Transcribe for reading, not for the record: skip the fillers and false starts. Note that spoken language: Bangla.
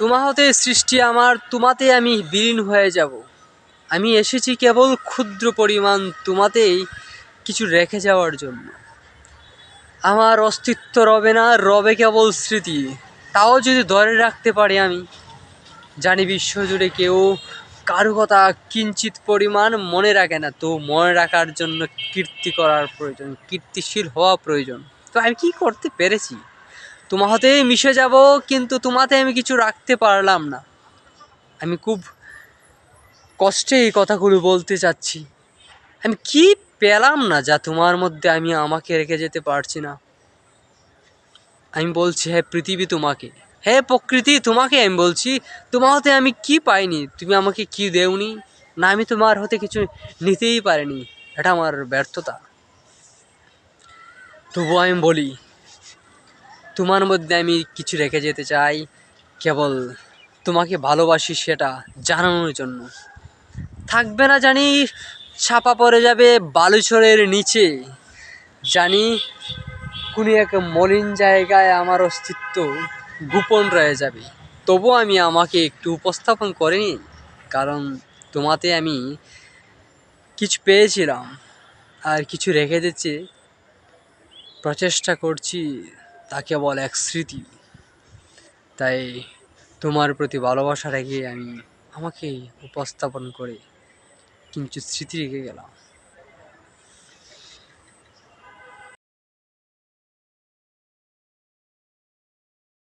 তোমা হতে সৃষ্টি আমার, তোমাতে আমি বিলীন হয়ে যাব। আমি এসেছি কেবল ক্ষুদ্র পরিমাণ তোমাতেই কিছু রেখে যাওয়ার জন্য। আমার অস্তিত্ব রবে না, রবে কেবল স্মৃতি। তাও যদি ধরে রাখতে পারি আমি, জানি বিশ্বজুড়ে কেউ কারো কথা কিঞ্চিত পরিমাণ মনে রাখে না। তো মনে রাখার জন্য কীর্তি করার প্রয়োজন, কীর্তিশীল হওয়া প্রয়োজন। তো আমি কি করতে পেরেছি? তোমার হতেই মিশে যাব, কিন্তু তোমাতে আমি কিছু রাখতে পারলাম না। আমি খুব কষ্টে এই কথাগুলো বলতে চাচ্ছি। আমি কি পেলাম না যা তোমার মধ্যে আমি আমাকে রেখে যেতে পারছি না? আমি বলছি হে পৃথিবী তোমাকে, হে প্রকৃতি তোমাকে আমি বলছি, তোমার হতে আমি কি পাইনি? তুমি আমাকে কি দেওনি? না আমি তোমার হতে কিছু নিতেই পারিনি, এটা আমার ব্যর্থতা। তবুও আমি বলি, তোমার মধ্যে আমি কিছু রেখে যেতে চাই, কেবল তোমাকে ভালোবাসি সেটা জানানোর জন্য। থাকবে না জানি, ছাপা পড়ে যাবে বালুচরের নিচে। জানি কোনো এক মলিন জায়গায় আমার অস্তিত্ব গোপন রয়ে যাবে। তবুও আমি আমাকে একটু উপস্থাপন করিনি, কারণ তোমাতে আমি কিছু পেয়েছিলাম আর কিছু রেখে দিতে প্রচেষ্টা করছি, তা কেবল এক স্মৃতি। তাই তোমার প্রতি ভালোবাসা রেখে আমি আমাকে উপস্থাপন করে কিছু স্মৃতি রেখে গেলাম।